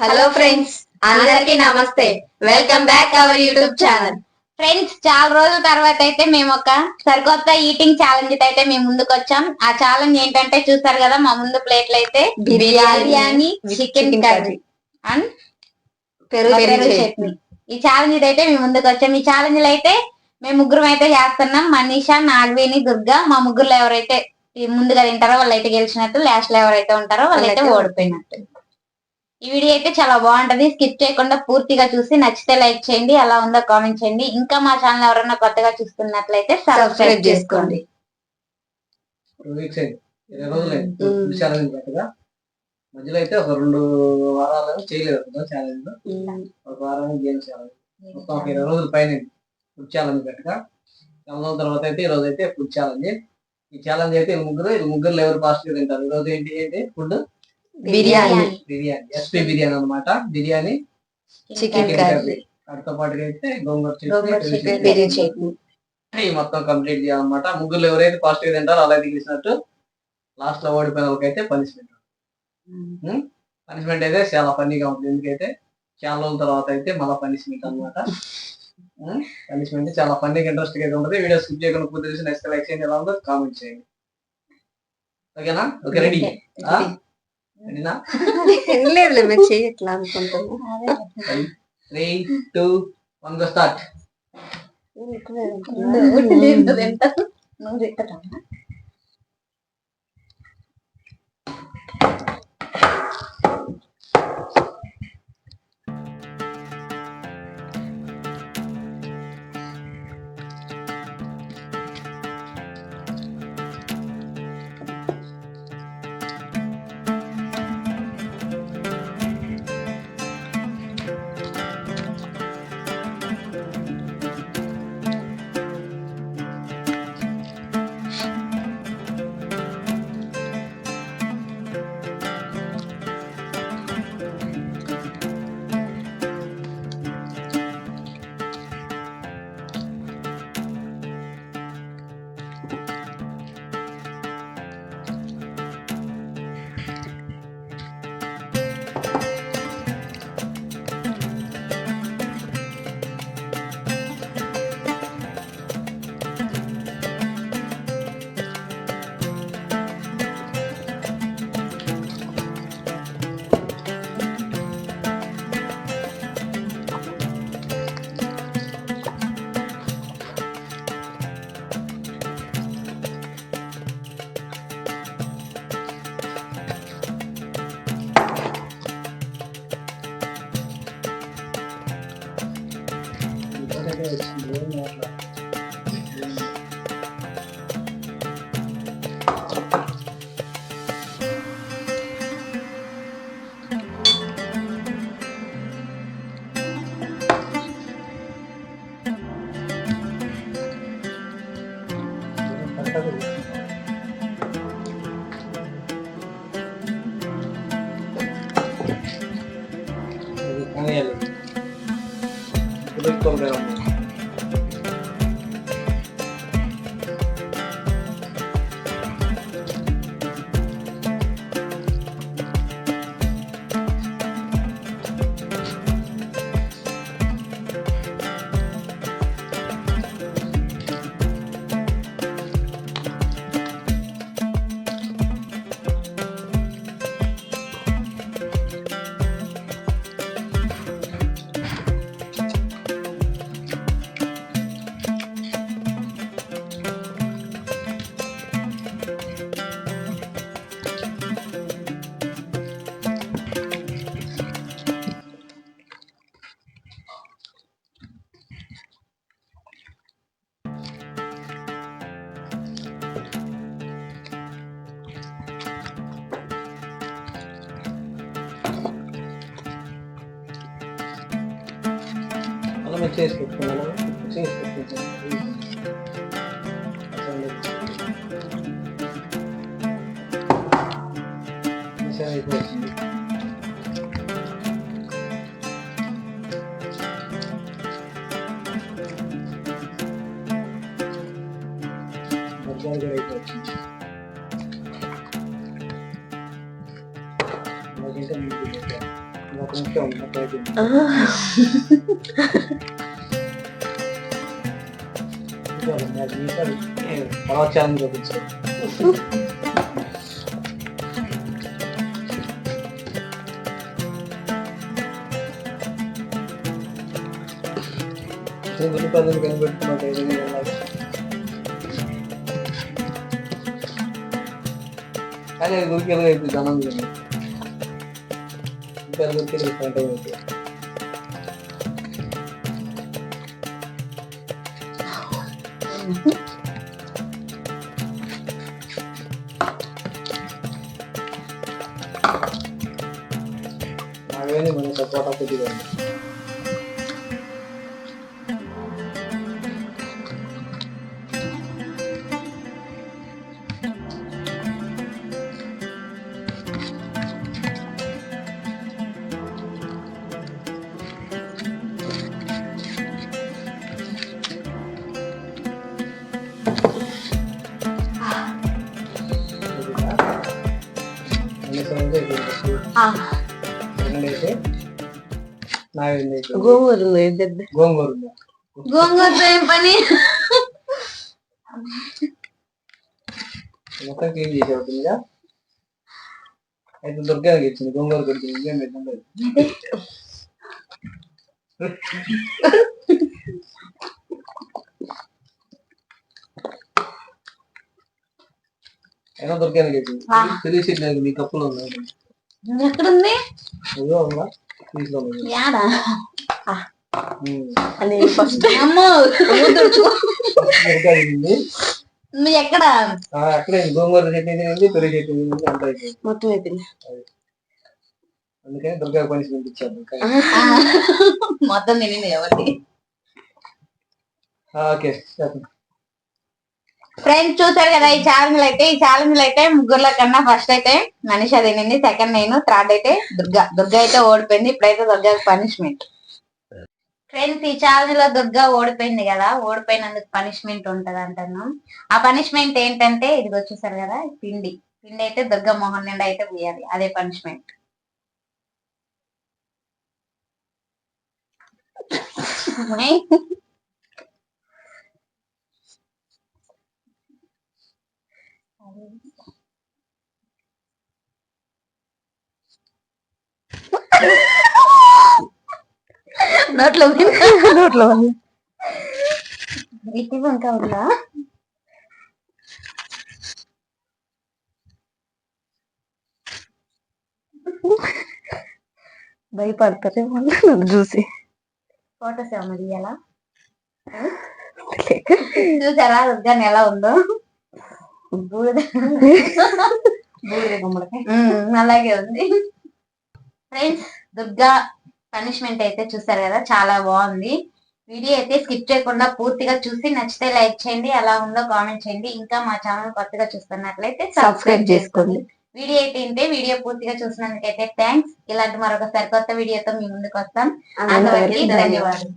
Hello friends, అందరికీ నమస్తే. Welcome back our YouTube channel. Friends, చాలా రోజుల తర్వాత అయితే మేము ఒక సరికొత్త ఈటింగ్ ఛాలెంజ్ అయితే మేము ముందుకు వచ్చాం. ఆ ఛాలెంజ్ ఏంటంటే చూసారు కదా, మా ముందు ప్లేట్లు అయితే బిర్యానీ, చికెన్ కర్రీ అండ్ పెరుగు చట్నీ. ఈ ఛాలెంజ్ అయితే మేము ముందుకు వచ్చాం. ఈ ఛాలెంజ్ అయితే మేము ముగ్గురం అయితే చేస్తున్నాం. మనీషా, నాగవేణి, దుర్గా. మా ముగ్గురులో ఎవరైతే ముందుగా తింటారో వాళ్ళైతే గెలిచినట్టు, లాస్ట్ లో ఎవరైతే ఉంటారో వాళ్ళైతే ఓడిపోయినట్టు. ఈ వీడియో అయితే చాలా బాగుంటది. స్కిప్ చేయకుండా పూర్తిగా చూసి నచ్చితే లైక్ చేయండి, అలా ఉందో కామెంట్ చేయండి. ఇంకా మా ఛానల్ ఎవరైనా కొత్తగా చూస్తున్నట్లయితే సబ్స్క్రైబ్ చేసుకోండి. మధ్యలో అయితే ఒక 2 వారాలు చేయలేదు ఛాలెంజ్. ఒక వారం గేమ్ ఛాలెంజ్, మొత్తం ఒక 20 రోజుల పైన ఫుడ్ ఛాలెంజ్ పెట్టగా. 4 రోజుల తర్వాత అయితే ఈ రోజు అయితే ఫుడ్ ఛాలెంజ్. ఈ ఛాలెంజ్ అయితే ముగ్గురు ఎవరు ఫాస్ట్ గా తింటారు. ఈ రోజు ఏంటి ఫుడ్ బిర్యానీ, ఎస్పీ బిర్యానీ అనమాట. బిర్యానీ, చికెన్ కర్రీ, వాటితో పాటుగా అయితే గోంగూర చట్నీ. మొత్తం కంప్లీట్ చేయాలన్నమాట. ముగ్గురు ఎవరైతే ఫాస్ట్ గా తింటారో అలా గెలిచినట్టు. లాస్ట్ లో ఓడిపోయిన వాళ్ళకైతే పనిష్మెంట్. పనిష్మెంట్ అయితే చాలా ఫన్నీగా ఉంటుంది. ఎందుకైతే చాలా రోజుల తర్వాత అయితే మళ్ళీ పనిష్మెంట్ అనమాట. పనిష్మెంట్ చాలా ఫన్నీగా ఇంట్రెస్ట్ గా ఉంటుంది. వీడియో స్కిప్ చేయకుండా పూర్తి చేసి నెక్స్ట్ లైక్ చేయండి, ఎలా ఉందో కామెంట్ చేయండి. ఓకేనా? Okay, ready? లేదు, మేము చేయట్లా అనుకుంటున్నాం. 3, 2, 1 స్టార్ట్. చేసి పెట్టుకున్నాను. అయిపోతుంది. బర్గర్ కూడా అయిపోతుంది. ఒక ముఖ్యం ఉంది మొత్తం అయిపోయింది. చూడాలి, అది ఈసారి తర్వాత ఛాలెంజ్ చూపించాలి. ఉల్లిపాయలు కనిపెట్టుకున్నట్టు ఏదైనా వెళ్ళాలి. కానీ అది గురికెలుగా అయిపోయింది అన్నం ఉల్లిపాయలు గురికెలుగు టైం అయిపోయింది. నాగవేణి మన సపోటా కొద్దిగా ఉంది. గోంగూర గోంగూరతో ఏం పని? మొత్తం క్లీన్ చేసి అవుతుందిగా. అయితే దుర్గా ఇచ్చింది గోంగూర కొడుతుంది. ఇంకేం పెట్టండి. అయినా దుర్గానికి ఇచ్చింది. 3 సీట్లు మీ కప్పులో ఉన్నాయి. ఎక్కడుంది? ఏదో ఉందా తీసులో ఉంది. యాడా? అని ఫస్ట్ అమ్మో దుర్గా ఇచ్చింది. నువ్వు ఎక్కడ? అక్కడే గోంగూర చట్నీ తినింది, పెరుగు చట్నీ తినింది, అంతా అయిపోయింది. మొత్తం అయిపోయింది. అందుకని దుర్గా పనిష్మెంట్ ఇచ్చాను. మొత్తం తినింది ఎవరికి? ఓకే చెప్పండి. ఫ్రెండ్స్ చూసారు కదా ఈ ఛాలెంజ్ అయితే ముగ్గురులో కన్నా ఫస్ట్ అయితే మనీషా తినింది, సెకండ్ నేను, థర్డ్ అయితే దుర్గా అయితే ఓడిపోయింది. ఇప్పుడైతే దుర్గాకి పనిష్మెంట్. ఫ్రెండ్స్ ఈ ఛాలెంజ్ లో దుర్గా ఓడిపోయింది కదా, ఓడిపోయినందుకు పనిష్మెంట్ ఉంటది అంటున్నాం. ఆ పనిష్మెంట్ ఏంటంటే ఇది వచ్చేసారు కదా పిండి అయితే దుర్గా మోహన్ నిండా అయితే పోయాలి, అదే పనిష్మెంట్. నోట్లో ఇటు ఇంకా ఉందా? భయపడతారే వాళ్ళు నన్ను చూసి. ఫోటోస్ ఏమన్నా తీయాలా? చూసారా దుర్గాని ఎలా ఉందో? అలాగే ఉంది. ఫ్రెండ్స్ దుర్గా పనిష్మెంట్ అయితే చూసారు కదా, చాలా బాగుంది. వీడియో అయితే స్కిప్ చేయకుండా పూర్తిగా చూసి నచ్చితే లైక్ చేయండి, ఎలా ఉందో కామెంట్ చేయండి. ఇంకా మా ఛానల్ కొత్తగా చూస్తున్నట్లయితే సబ్స్క్రైబ్ చేసుకోండి. వీడియో అయితే వీడియో పూర్తిగా చూసినందుకైతే థ్యాంక్స్. ఇలాంటి మరొక సరికొత్త వీడియోతో మీ ముందుకు వస్తాం. అంతవరకు ధన్యవాదాలు.